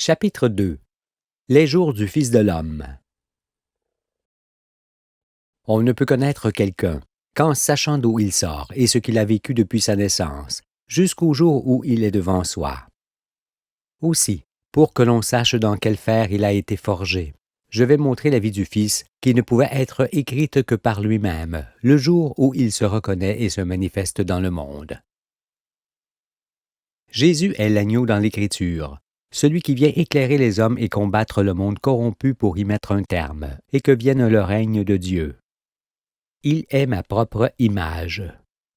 Chapitre 2. Les jours du Fils de l'homme. On ne peut connaître quelqu'un qu'en sachant d'où il sort et ce qu'il a vécu depuis sa naissance, jusqu'au jour où il est devant soi. Aussi, pour que l'on sache dans quel fer il a été forgé, je vais montrer la vie du Fils qui ne pouvait être écrite que par lui-même, le jour où il se reconnaît et se manifeste dans le monde. Jésus est l'agneau dans l'Écriture, celui qui vient éclairer les hommes et combattre le monde corrompu pour y mettre un terme, et que vienne le règne de Dieu. Il est ma propre image,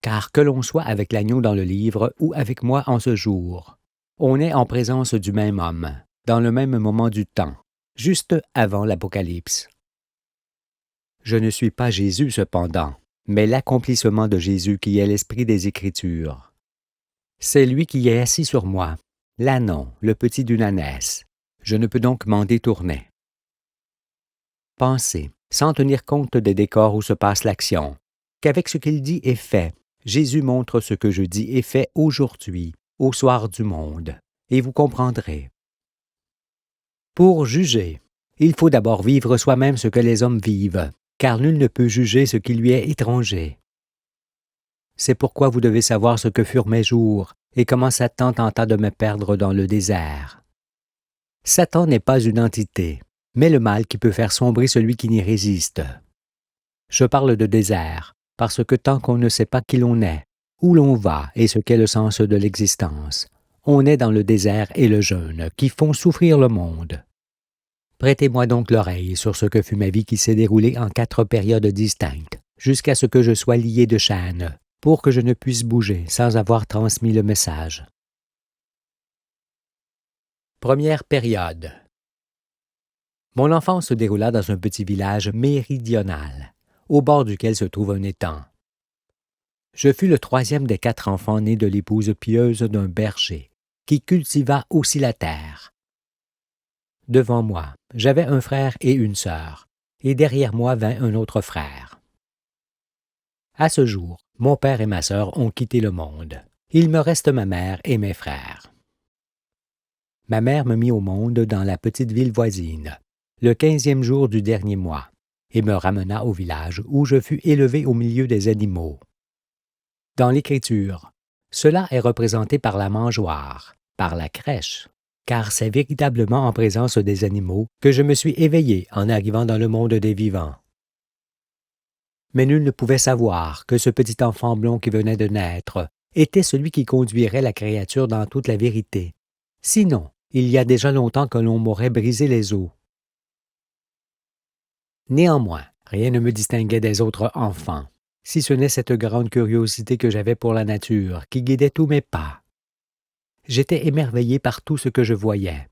car que l'on soit avec l'agneau dans le livre ou avec moi en ce jour, on est en présence du même homme, dans le même moment du temps, juste avant l'Apocalypse. Je ne suis pas Jésus cependant, mais l'accomplissement de Jésus qui est l'esprit des Écritures. C'est lui qui est assis sur moi, l'ânon, le petit d'une ânesse. Je ne peux donc m'en détourner. Pensez, sans tenir compte des décors où se passe l'action, qu'avec ce qu'il dit et fait, Jésus montre ce que je dis et fais aujourd'hui, au soir du monde, et vous comprendrez. Pour juger, il faut d'abord vivre soi-même ce que les hommes vivent, car nul ne peut juger ce qui lui est étranger. C'est pourquoi vous devez savoir ce que furent mes jours, et comment Satan tenta de me perdre dans le désert. Satan n'est pas une entité, mais le mal qui peut faire sombrer celui qui n'y résiste. Je parle de désert, parce que tant qu'on ne sait pas qui l'on est, où l'on va et ce qu'est le sens de l'existence, on est dans le désert et le jeûne, qui font souffrir le monde. Prêtez-moi donc l'oreille sur ce que fut ma vie qui s'est déroulée en 4 périodes distinctes, jusqu'à ce que je sois lié de chaînes, pour que je ne puisse bouger sans avoir transmis le message. Première période. Mon enfance se déroula dans un petit village méridional, au bord duquel se trouve un étang. Je fus le 3e des 4 enfants nés de l'épouse pieuse d'un berger, qui cultiva aussi la terre. Devant moi, j'avais un frère et une sœur, et derrière moi vint un autre frère. À ce jour, mon père et ma sœur ont quitté le monde. Il me reste ma mère et mes frères. Ma mère me mit au monde dans la petite ville voisine, le 15e jour du dernier mois, et me ramena au village où je fus élevé au milieu des animaux. Dans l'Écriture, cela est représenté par la mangeoire, par la crèche, car c'est véritablement en présence des animaux que je me suis éveillé en arrivant dans le monde des vivants. Mais nul ne pouvait savoir que ce petit enfant blond qui venait de naître était celui qui conduirait la créature dans toute la vérité. Sinon, il y a déjà longtemps que l'on m'aurait brisé les os. Néanmoins, rien ne me distinguait des autres enfants, si ce n'est cette grande curiosité que j'avais pour la nature qui guidait tous mes pas. J'étais émerveillé par tout ce que je voyais.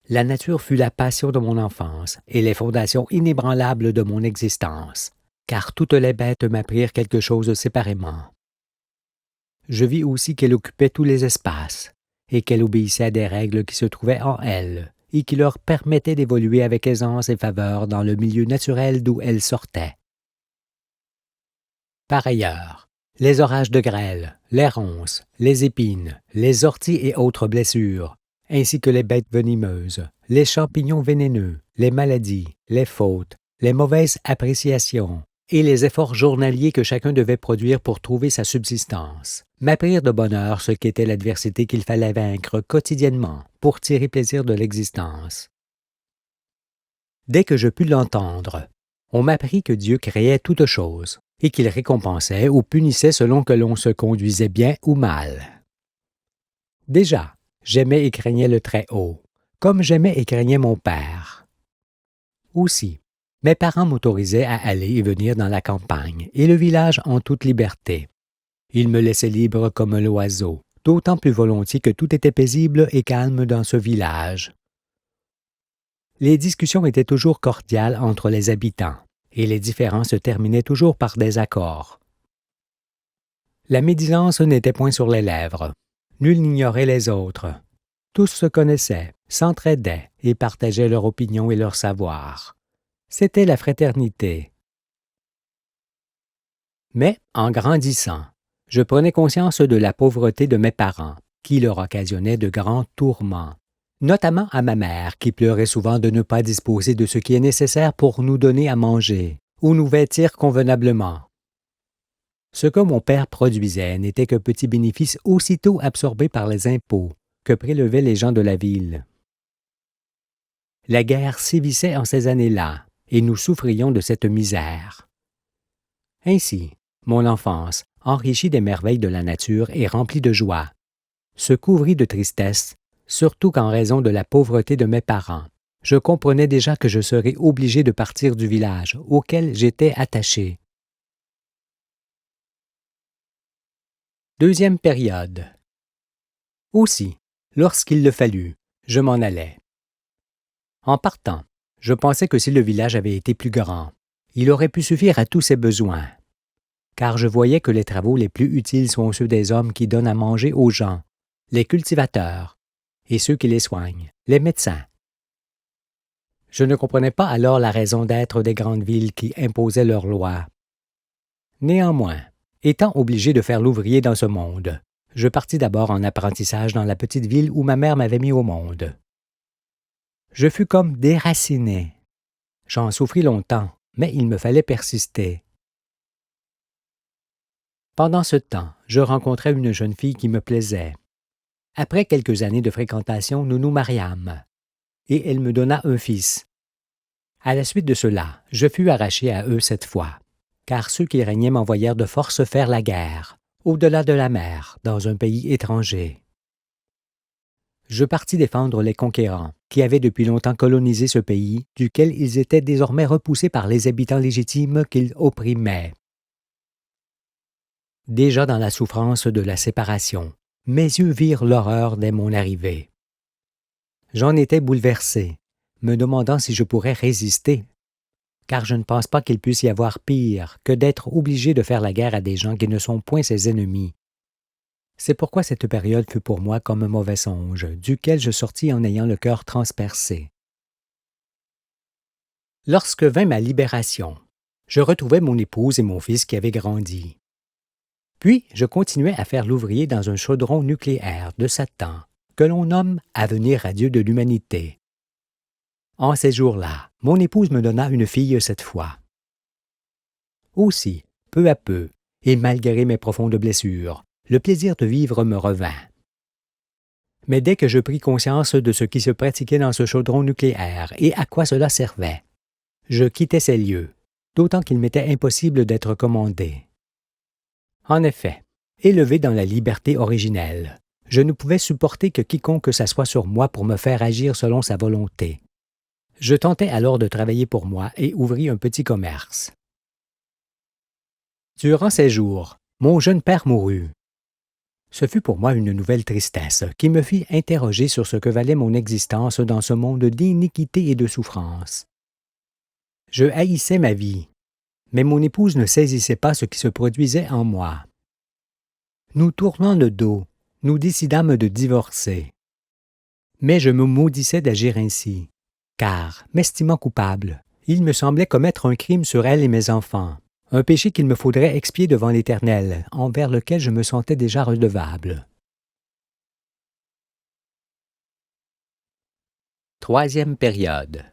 La nature fut la passion de mon enfance et les fondations inébranlables de mon existence, car toutes les bêtes m'apprirent quelque chose séparément. Je vis aussi qu'elle occupait tous les espaces, et qu'elle obéissait à des règles qui se trouvaient en elle, et qui leur permettaient d'évoluer avec aisance et faveur dans le milieu naturel d'où elles sortaient. Par ailleurs, les orages de grêle, les ronces, les épines, les orties et autres blessures, ainsi que les bêtes venimeuses, les champignons vénéneux, les maladies, les fautes, les mauvaises appréciations, et les efforts journaliers que chacun devait produire pour trouver sa subsistance, m'apprirent de bonne heure ce qu'était l'adversité qu'il fallait vaincre quotidiennement pour tirer plaisir de l'existence. Dès que je pus l'entendre, on m'apprit que Dieu créait toutes choses et qu'il récompensait ou punissait selon que l'on se conduisait bien ou mal. Déjà, j'aimais et craignais le Très-Haut, comme j'aimais et craignais mon Père. Aussi, mes parents m'autorisaient à aller et venir dans la campagne et le village en toute liberté. Ils me laissaient libre comme l'oiseau, d'autant plus volontiers que tout était paisible et calme dans ce village. Les discussions étaient toujours cordiales entre les habitants, et les différends se terminaient toujours par des accords. La médisance n'était point sur les lèvres. Nul n'ignorait les autres. Tous se connaissaient, s'entraidaient et partageaient leur opinion et leur savoir. C'était la fraternité. Mais, en grandissant, je prenais conscience de la pauvreté de mes parents, qui leur occasionnait de grands tourments, notamment à ma mère qui pleurait souvent de ne pas disposer de ce qui est nécessaire pour nous donner à manger ou nous vêtir convenablement. Ce que mon père produisait n'était que petits bénéfices aussitôt absorbés par les impôts que prélevaient les gens de la ville. La guerre sévissait en ces années-là, et nous souffrions de cette misère. Ainsi, mon enfance, enrichie des merveilles de la nature et remplie de joie, se couvrit de tristesse, surtout qu'en raison de la pauvreté de mes parents, je comprenais déjà que je serais obligé de partir du village auquel j'étais attaché. Deuxième période. Aussi, lorsqu'il le fallut, je m'en allais. En partant, je pensais que si le village avait été plus grand, il aurait pu suffire à tous ses besoins, car je voyais que les travaux les plus utiles sont ceux des hommes qui donnent à manger aux gens, les cultivateurs, et ceux qui les soignent, les médecins. Je ne comprenais pas alors la raison d'être des grandes villes qui imposaient leurs lois. Néanmoins, étant obligé de faire l'ouvrier dans ce monde, je partis d'abord en apprentissage dans la petite ville où ma mère m'avait mis au monde. Je fus comme déraciné. J'en souffris longtemps, mais il me fallait persister. Pendant ce temps, je rencontrai une jeune fille qui me plaisait. Après quelques années de fréquentation, nous nous mariâmes, et elle me donna un fils. À la suite de cela, je fus arraché à eux cette fois, car ceux qui régnaient m'envoyèrent de force faire la guerre, au-delà de la mer, dans un pays étranger. Je partis défendre les conquérants, qui avaient depuis longtemps colonisé ce pays, duquel ils étaient désormais repoussés par les habitants légitimes qu'ils opprimaient. Déjà dans la souffrance de la séparation, mes yeux virent l'horreur dès mon arrivée. J'en étais bouleversé, me demandant si je pourrais résister, car je ne pense pas qu'il puisse y avoir pire que d'être obligé de faire la guerre à des gens qui ne sont point ses ennemis. C'est pourquoi cette période fut pour moi comme un mauvais songe, duquel je sortis en ayant le cœur transpercé. Lorsque vint ma libération, je retrouvai mon épouse et mon fils qui avaient grandi. Puis je continuai à faire l'ouvrier dans un chaudron nucléaire de Satan, que l'on nomme « Avenir radieux de l'humanité ». En ces jours-là, mon épouse me donna une fille cette fois. Aussi, peu à peu, et malgré mes profondes blessures, le plaisir de vivre me revint. Mais dès que je pris conscience de ce qui se pratiquait dans ce chaudron nucléaire et à quoi cela servait, je quittai ces lieux, d'autant qu'il m'était impossible d'être commandé. En effet, élevé dans la liberté originelle, je ne pouvais supporter que quiconque s'assoie sur moi pour me faire agir selon sa volonté. Je tentai alors de travailler pour moi et ouvris un petit commerce. Durant ces jours, mon jeune père mourut. Ce fut pour moi une nouvelle tristesse qui me fit interroger sur ce que valait mon existence dans ce monde d'iniquité et de souffrance. Je haïssais ma vie, mais mon épouse ne saisissait pas ce qui se produisait en moi. Nous tournant le dos, nous décidâmes de divorcer. Mais je me maudissais d'agir ainsi, car, m'estimant coupable, il me semblait commettre un crime sur elle et mes enfants, un péché qu'il me faudrait expier devant l'Éternel, envers lequel je me sentais déjà redevable. Troisième période.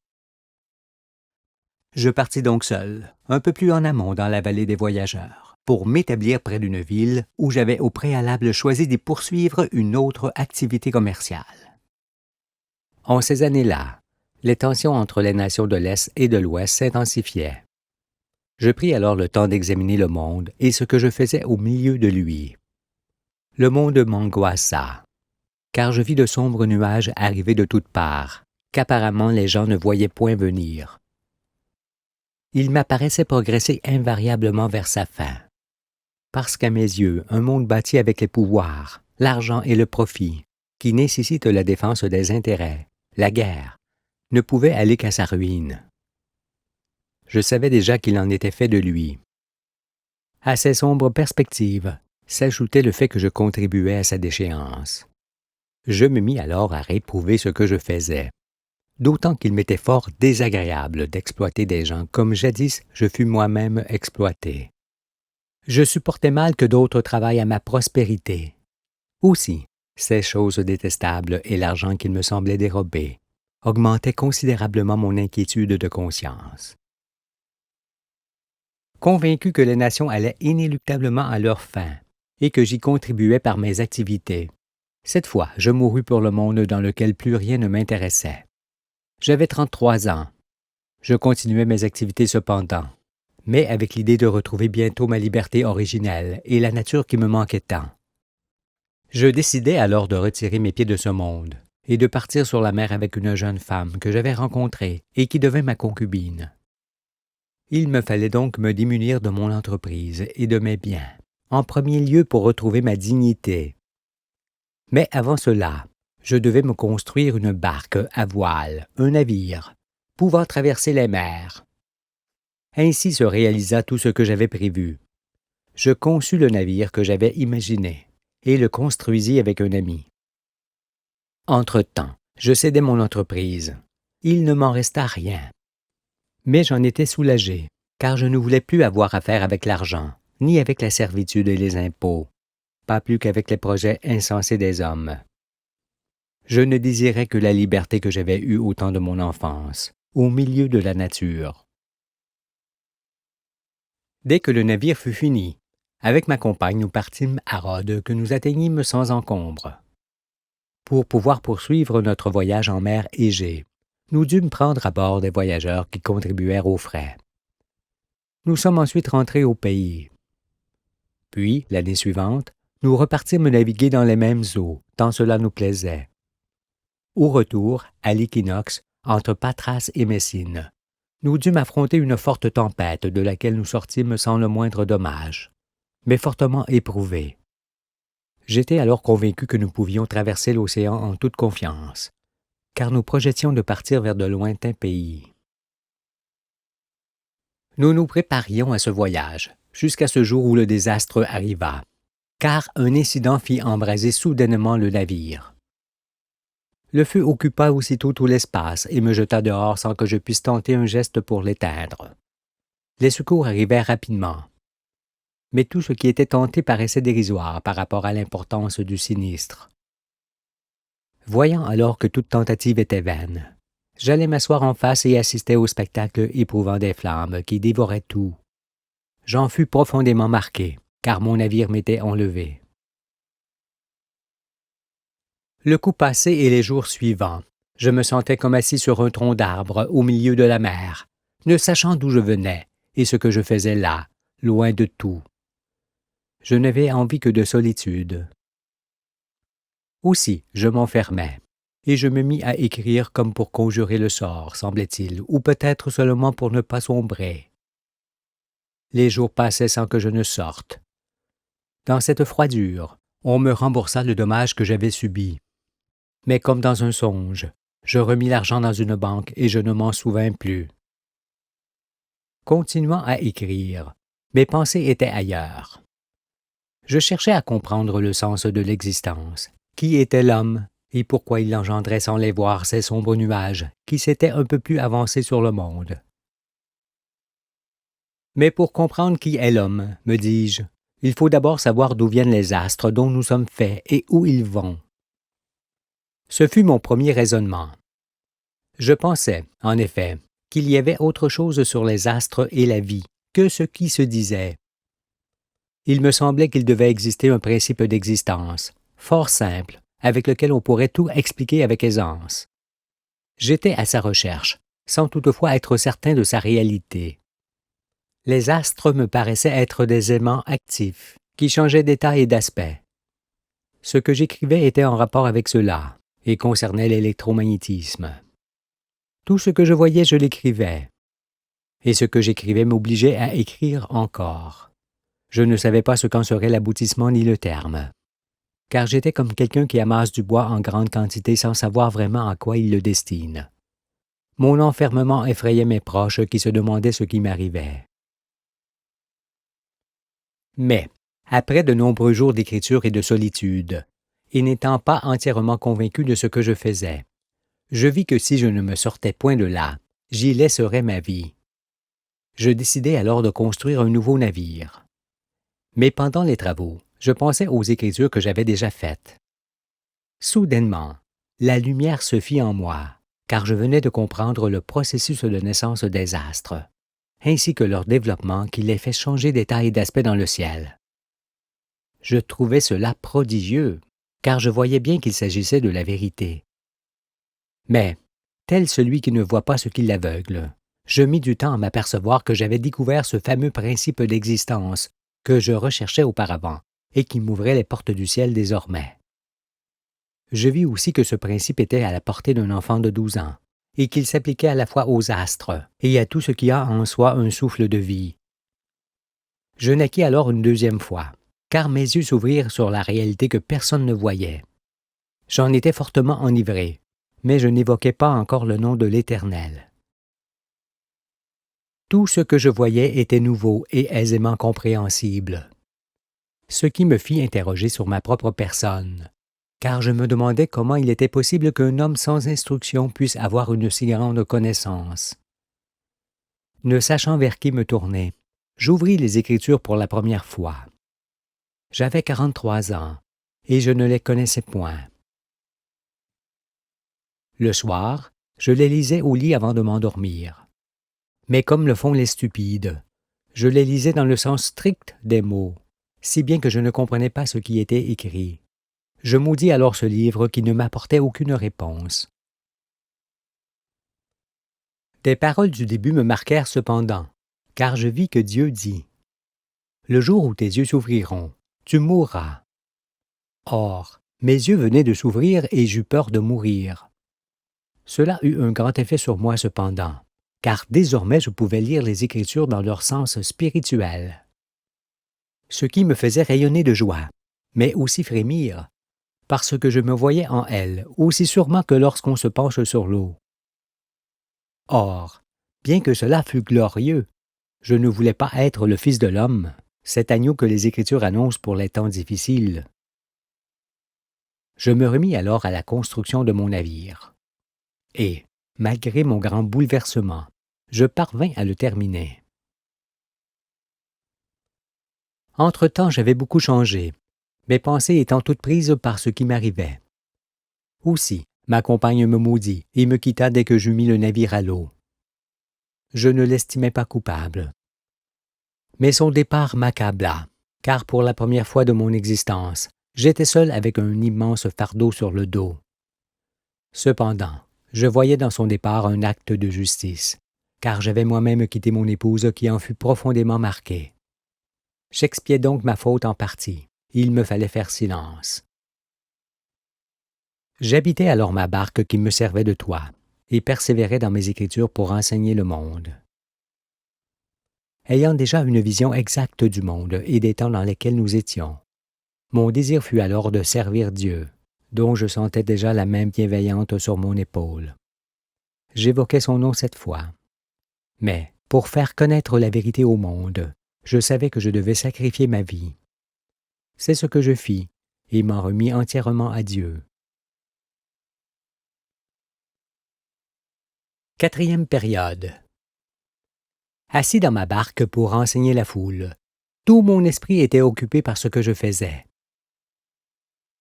Je partis donc seul, un peu plus en amont dans la vallée des voyageurs, pour m'établir près d'une ville où j'avais au préalable choisi d'y poursuivre une autre activité commerciale. En ces années-là, les tensions entre les nations de l'Est et de l'Ouest s'intensifiaient. Je pris alors le temps d'examiner le monde et ce que je faisais au milieu de lui. Le monde m'angoissa, car je vis de sombres nuages arriver de toutes parts, qu'apparemment les gens ne voyaient point venir. Il m'apparaissait progresser invariablement vers sa fin, parce qu'à mes yeux, un monde bâti avec les pouvoirs, l'argent et le profit, qui nécessite la défense des intérêts, la guerre, ne pouvait aller qu'à sa ruine. Je savais déjà qu'il en était fait de lui. À ces sombres perspectives s'ajoutait le fait que je contribuais à sa déchéance. Je me mis alors à réprouver ce que je faisais, d'autant qu'il m'était fort désagréable d'exploiter des gens comme jadis je fus moi-même exploité. Je supportais mal que d'autres travaillent à ma prospérité. Aussi, Ces choses détestables et l'argent qu'il me semblait dérober augmentaient considérablement mon inquiétude de conscience. Convaincu que les nations allaient inéluctablement à leur fin et que j'y contribuais par mes activités, cette fois je mourus pour le monde dans lequel plus rien ne m'intéressait. J'avais 33 ans. Je continuais mes activités cependant, mais avec l'idée de retrouver bientôt ma liberté originelle et la nature qui me manquait tant. Je décidai alors de retirer mes pieds de ce monde et de partir sur la mer avec une jeune femme que j'avais rencontrée et qui devint ma concubine. Il me fallait donc me démunir de mon entreprise et de mes biens, en premier lieu pour retrouver ma dignité. Mais avant cela, je devais me construire une barque à voile, un navire, pouvant traverser les mers. Ainsi se réalisa tout ce que j'avais prévu. Je conçus le navire que j'avais imaginé et le construisis avec un ami. Entre-temps, je cédai mon entreprise. Il ne m'en resta rien. Mais j'en étais soulagé, car je ne voulais plus avoir affaire avec l'argent, ni avec la servitude et les impôts, pas plus qu'avec les projets insensés des hommes. Je ne désirais que la liberté que j'avais eue au temps de mon enfance, au milieu de la nature. Dès que le navire fut fini, avec ma compagne nous partîmes à Rhodes que nous atteignîmes sans encombre. Pour pouvoir poursuivre notre voyage en mer Égée, nous dûmes prendre à bord des voyageurs qui contribuèrent aux frais. Nous sommes ensuite rentrés au pays. Puis, l'année suivante, nous repartîmes naviguer dans les mêmes eaux, tant cela nous plaisait. Au retour, à l'équinoxe, entre Patras et Messine, nous dûmes affronter une forte tempête de laquelle nous sortîmes sans le moindre dommage, mais fortement éprouvés. J'étais alors convaincu que nous pouvions traverser l'océan en toute confiance, car nous projetions de partir vers de lointains pays. Nous nous préparions à ce voyage, jusqu'à ce jour où le désastre arriva, car un incident fit embraser soudainement le navire. Le feu occupa aussitôt tout l'espace et me jeta dehors sans que je puisse tenter un geste pour l'éteindre. Les secours arrivèrent rapidement, mais tout ce qui était tenté paraissait dérisoire par rapport à l'importance du sinistre. Voyant alors que toute tentative était vaine, j'allai m'asseoir en face et assister au spectacle éprouvant des flammes qui dévoraient tout. J'en fus profondément marqué, car mon navire m'était enlevé. Le coup passé et les jours suivants, je me sentais comme assis sur un tronc d'arbre au milieu de la mer, ne sachant d'où je venais et ce que je faisais là, loin de tout. Je n'avais envie que de solitude. Aussi, je m'enfermais, et je me mis à écrire comme pour conjurer le sort, semblait-il, ou peut-être seulement pour ne pas sombrer. Les jours passaient sans que je ne sorte. Dans cette froidure, on me remboursa le dommage que j'avais subi. Mais comme dans un songe, je remis l'argent dans une banque et je ne m'en souvins plus. Continuant à écrire, mes pensées étaient ailleurs. Je cherchais à comprendre le sens de l'existence. Qui était l'homme et pourquoi il engendrait sans les voir ces sombres nuages qui s'étaient un peu plus avancés sur le monde? Mais pour comprendre qui est l'homme, me dis-je, il faut d'abord savoir d'où viennent les astres dont nous sommes faits et où ils vont. Ce fut mon premier raisonnement. Je pensais, en effet, qu'il y avait autre chose sur les astres et la vie que ce qui se disait. Il me semblait qu'il devait exister un principe d'existence, fort simple, avec lequel on pourrait tout expliquer avec aisance. J'étais à sa recherche, sans toutefois être certain de sa réalité. Les astres me paraissaient être des aimants actifs, qui changeaient d'état et d'aspect. Ce que j'écrivais était en rapport avec cela, et concernait l'électromagnétisme. Tout ce que je voyais, je l'écrivais. Et ce que j'écrivais m'obligeait à écrire encore. Je ne savais pas ce qu'en serait l'aboutissement ni le terme. Car j'étais comme quelqu'un qui amasse du bois en grande quantité sans savoir vraiment à quoi il le destine. Mon enfermement effrayait mes proches qui se demandaient ce qui m'arrivait. Mais, après de nombreux jours d'écriture et de solitude, et n'étant pas entièrement convaincu de ce que je faisais, je vis que si je ne me sortais point de là, j'y laisserais ma vie. Je décidai alors de construire un nouveau navire. Mais pendant les travaux, je pensais aux écritures que j'avais déjà faites. Soudainement, la lumière se fit en moi, car je venais de comprendre le processus de naissance des astres, ainsi que leur développement qui les fait changer d'état et d'aspect dans le ciel. Je trouvais cela prodigieux, car je voyais bien qu'il s'agissait de la vérité. Mais, tel celui qui ne voit pas ce qui l'aveugle, je mis du temps à m'apercevoir que j'avais découvert ce fameux principe d'existence que je recherchais auparavant et qui m'ouvrait les portes du ciel désormais. Je vis aussi que ce principe était à la portée d'un enfant de 12 ans et qu'il s'appliquait à la fois aux astres et à tout ce qui a en soi un souffle de vie. Je naquis alors une deuxième fois, car mes yeux s'ouvrirent sur la réalité que personne ne voyait. J'en étais fortement enivré, mais je n'évoquais pas encore le nom de l'Éternel. Tout ce que je voyais était nouveau et aisément compréhensible, ce qui me fit interroger sur ma propre personne, car je me demandais comment il était possible qu'un homme sans instruction puisse avoir une si grande connaissance. Ne sachant vers qui me tourner, j'ouvris les Écritures pour la première fois. J'avais 43 ans, et je ne les connaissais point. Le soir, je les lisais au lit avant de m'endormir. Mais comme le font les stupides, je les lisais dans le sens strict des mots, si bien que je ne comprenais pas ce qui était écrit. Je maudis alors ce livre qui ne m'apportait aucune réponse. Des paroles du début me marquèrent cependant, car je vis que Dieu dit « Le jour où tes yeux s'ouvriront, tu mourras. » Or, mes yeux venaient de s'ouvrir et j'eus peur de mourir. Cela eut un grand effet sur moi cependant, car désormais je pouvais lire les Écritures dans leur sens spirituel. Ce qui me faisait rayonner de joie, mais aussi frémir, parce que je me voyais en elles aussi sûrement que lorsqu'on se penche sur l'eau. Or, bien que cela fût glorieux, je ne voulais pas être le Fils de l'homme, cet agneau que les Écritures annoncent pour les temps difficiles. Je me remis alors à la construction de mon navire. Et, malgré mon grand bouleversement, je parvins à le terminer. Entre-temps, j'avais beaucoup changé, mes pensées étant toutes prises par ce qui m'arrivait. Aussi, ma compagne me maudit et me quitta dès que j'eus mis le navire à l'eau. Je ne l'estimais pas coupable. Mais son départ m'accabla, car pour la première fois de mon existence, j'étais seul avec un immense fardeau sur le dos. Cependant, je voyais dans son départ un acte de justice, car j'avais moi-même quitté mon épouse qui en fut profondément marquée. J'expiais donc ma faute en partie. Il me fallait faire silence. J'habitais alors ma barque qui me servait de toit, et persévérais dans mes écritures pour enseigner le monde. Ayant déjà une vision exacte du monde et des temps dans lesquels nous étions, mon désir fut alors de servir Dieu, dont je sentais déjà la main bienveillante sur mon épaule. J'évoquais son nom cette fois. Mais, pour faire connaître la vérité au monde, je savais que je devais sacrifier ma vie. C'est ce que je fis, et m'en remis entièrement à Dieu. Quatrième période. Assis dans ma barque pour enseigner la foule, tout mon esprit était occupé par ce que je faisais.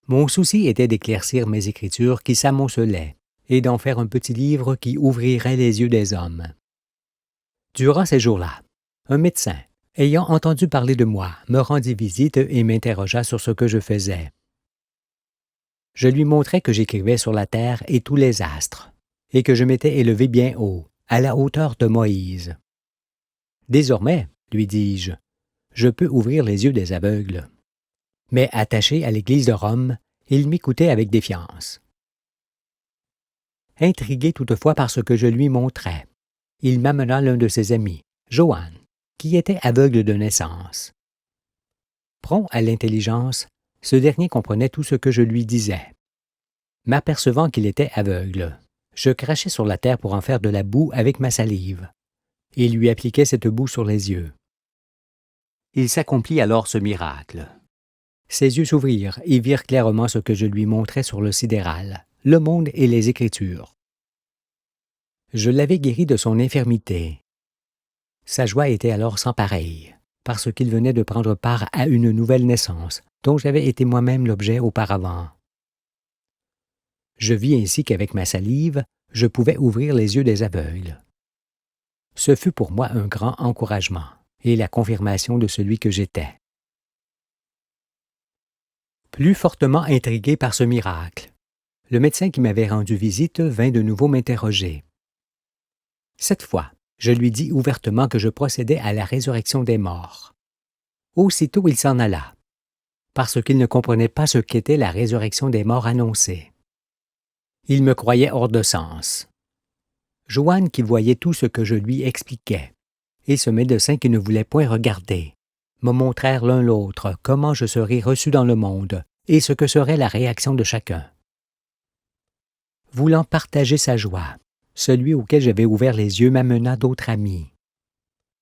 Mon souci était d'éclaircir mes écritures qui s'amoncelaient et d'en faire un petit livre qui ouvrirait les yeux des hommes. Durant ces jours-là, un médecin, ayant entendu parler de moi, me rendit visite et m'interrogea sur ce que je faisais. Je lui montrai que j'écrivais sur la terre et tous les astres, et que je m'étais élevé bien haut, à la hauteur de Moïse. Désormais, lui dis-je, je peux ouvrir les yeux des aveugles. Mais attaché à l'Église de Rome, il m'écoutait avec défiance. Intrigué toutefois par ce que je lui montrais, il m'amena l'un de ses amis, Joannes, qui était aveugle de naissance. Prompt à l'intelligence, ce dernier comprenait tout ce que je lui disais. M'apercevant qu'il était aveugle, je crachai sur la terre pour en faire de la boue avec ma salive, et lui appliquai cette boue sur les yeux. Il s'accomplit alors ce miracle. Ses yeux s'ouvrirent et virent clairement ce que je lui montrais sur le sidéral, le monde et les Écritures. Je l'avais guéri de son infirmité. Sa joie était alors sans pareille, parce qu'il venait de prendre part à une nouvelle naissance, dont j'avais été moi-même l'objet auparavant. Je vis ainsi qu'avec ma salive, je pouvais ouvrir les yeux des aveugles. Ce fut pour moi un grand encouragement et la confirmation de celui que j'étais. Plus fortement intrigué par ce miracle, le médecin qui m'avait rendu visite vint de nouveau m'interroger. Cette fois, je lui dis ouvertement que je procédais à la résurrection des morts. Aussitôt il s'en alla, parce qu'il ne comprenait pas ce qu'était la résurrection des morts annoncée. Il me croyait hors de sens. Joanne, qui voyait tout ce que je lui expliquais, et ce médecin qui ne voulait point regarder, me montrèrent l'un l'autre comment je serais reçu dans le monde et ce que serait la réaction de chacun. Voulant partager sa joie, celui auquel j'avais ouvert les yeux m'amena d'autres amis.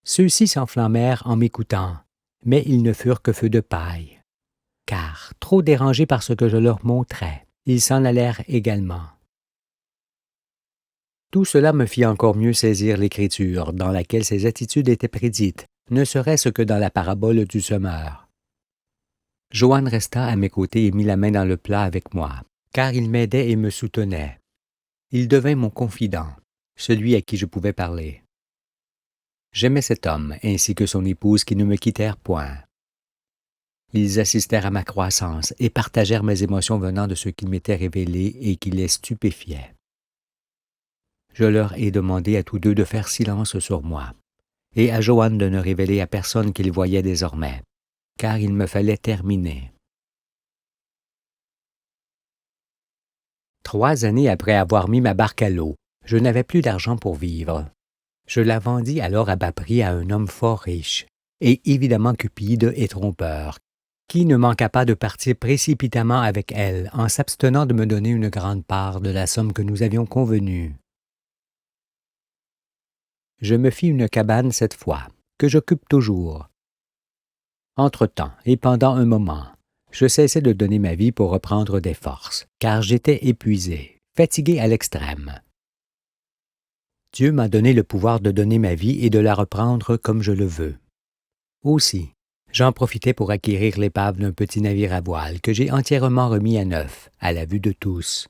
Ceux-ci s'enflammèrent en m'écoutant, mais ils ne furent que feu de paille, car, trop dérangés par ce que je leur montrais, ils s'en allèrent également. Tout cela me fit encore mieux saisir l'Écriture, dans laquelle ces attitudes étaient prédites, ne serait-ce que dans la parabole du semeur. Joanne resta à mes côtés et mit la main dans le plat avec moi, car il m'aidait et me soutenait. Il devint mon confident, celui à qui je pouvais parler. J'aimais cet homme, ainsi que son épouse qui ne me quittèrent point. Ils assistèrent à ma croissance et partagèrent mes émotions venant de ce qui m'était révélé et qui les stupéfiait. Je leur ai demandé à tous deux de faire silence sur moi, et à Joanne de ne révéler à personne qu'ils voyaient désormais, car il me fallait terminer. 3 années après avoir mis ma barque à l'eau, je n'avais plus d'argent pour vivre. Je la vendis alors à bas prix à un homme fort riche, et évidemment cupide et trompeur, qui ne manqua pas de partir précipitamment avec elle en s'abstenant de me donner une grande part de la somme que nous avions convenue. Je me fis une cabane cette fois, que j'occupe toujours. Entre-temps, et pendant un moment, je cessai de donner ma vie pour reprendre des forces, car j'étais épuisé, fatigué à l'extrême. Dieu m'a donné le pouvoir de donner ma vie et de la reprendre comme je le veux. Aussi, j'en profitai pour acquérir l'épave d'un petit navire à voile que j'ai entièrement remis à neuf, à la vue de tous.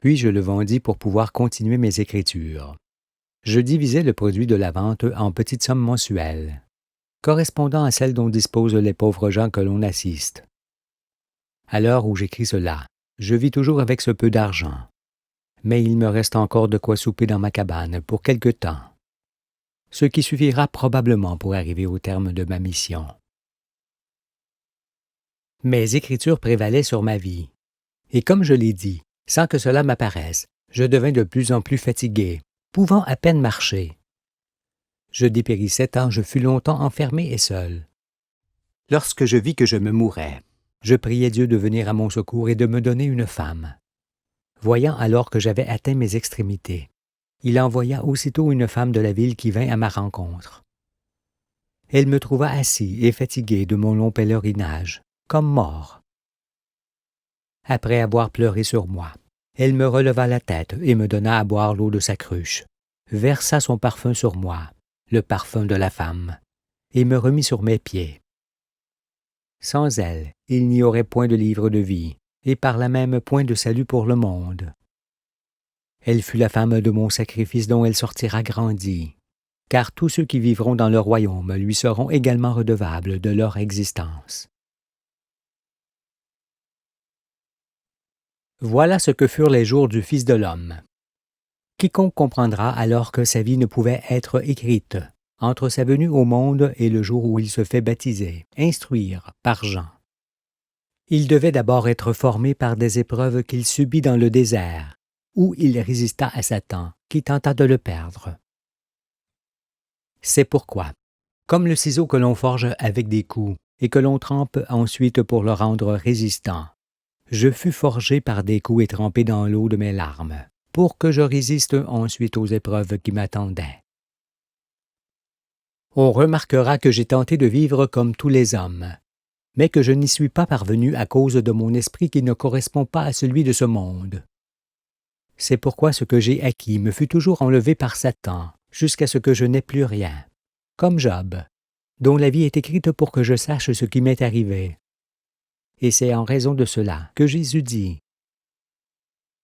Puis je le vendis pour pouvoir continuer mes écritures. Je divisai le produit de la vente en petites sommes mensuelles, correspondant à celles dont disposent les pauvres gens que l'on assiste. À l'heure où j'écris cela, je vis toujours avec ce peu d'argent, mais il me reste encore de quoi souper dans ma cabane pour quelque temps, ce qui suffira probablement pour arriver au terme de ma mission. Mes écritures prévalaient sur ma vie, et comme je l'ai dit, sans que cela m'apparaisse, je devins de plus en plus fatigué, pouvant à peine marcher. Je dépérissais tant je fus longtemps enfermé et seul. Lorsque je vis que je me mourais, je priai Dieu de venir à mon secours et de me donner une femme. Voyant alors que j'avais atteint mes extrémités, il envoya aussitôt une femme de la ville qui vint à ma rencontre. Elle me trouva assis et fatigué de mon long pèlerinage, comme mort. Après avoir pleuré sur moi, elle me releva la tête et me donna à boire l'eau de sa cruche, versa son parfum sur moi, le parfum de la femme, et me remit sur mes pieds. Sans elle, il n'y aurait point de livre de vie, et par là même point de salut pour le monde. Elle fut la femme de mon sacrifice dont elle sortira grandie, car tous ceux qui vivront dans le royaume lui seront également redevables de leur existence. Voilà ce que furent les jours du Fils de l'homme. Quiconque comprendra alors que sa vie ne pouvait être écrite entre sa venue au monde et le jour où il se fait baptiser, instruire par Jean. Il devait d'abord être formé par des épreuves qu'il subit dans le désert, où il résista à Satan, qui tenta de le perdre. C'est pourquoi, comme le ciseau que l'on forge avec des coups et que l'on trempe ensuite pour le rendre résistant, je fus forgé par des coups et trempé dans l'eau de mes larmes, pour que je résiste ensuite aux épreuves qui m'attendaient. On remarquera que j'ai tenté de vivre comme tous les hommes, mais que je n'y suis pas parvenu à cause de mon esprit qui ne correspond pas à celui de ce monde. C'est pourquoi ce que j'ai acquis me fut toujours enlevé par Satan, jusqu'à ce que je n'ai plus rien, comme Job, dont la vie est écrite pour que je sache ce qui m'est arrivé. Et c'est en raison de cela que Jésus dit :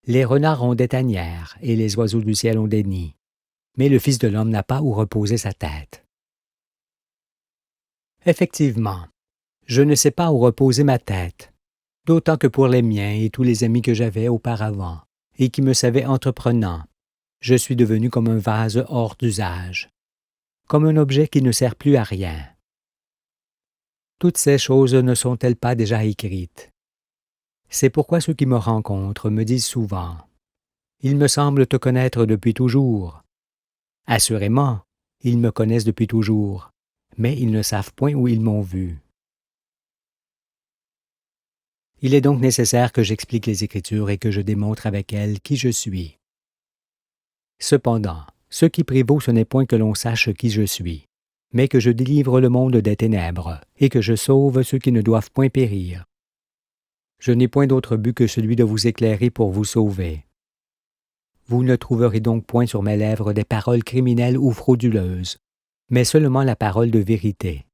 Les renards ont des tanières et les oiseaux du ciel ont des nids, mais le Fils de l'homme n'a pas où reposer sa tête. Effectivement, je ne sais pas où reposer ma tête, d'autant que pour les miens et tous les amis que j'avais auparavant, et qui me savaient entreprenant, je suis devenu comme un vase hors d'usage, comme un objet qui ne sert plus à rien. Toutes ces choses ne sont-elles pas déjà écrites? C'est pourquoi ceux qui me rencontrent me disent souvent « Il me semble te connaître depuis toujours. » Assurément, ils me connaissent depuis toujours, mais ils ne savent point où ils m'ont vu. Il est donc nécessaire que j'explique les Écritures et que je démontre avec elles qui je suis. Cependant, ce qui prévaut, ce n'est point que l'on sache qui je suis, mais que je délivre le monde des ténèbres et que je sauve ceux qui ne doivent point périr. Je n'ai point d'autre but que celui de vous éclairer pour vous sauver. Vous ne trouverez donc point sur mes lèvres des paroles criminelles ou frauduleuses, mais seulement la parole de vérité,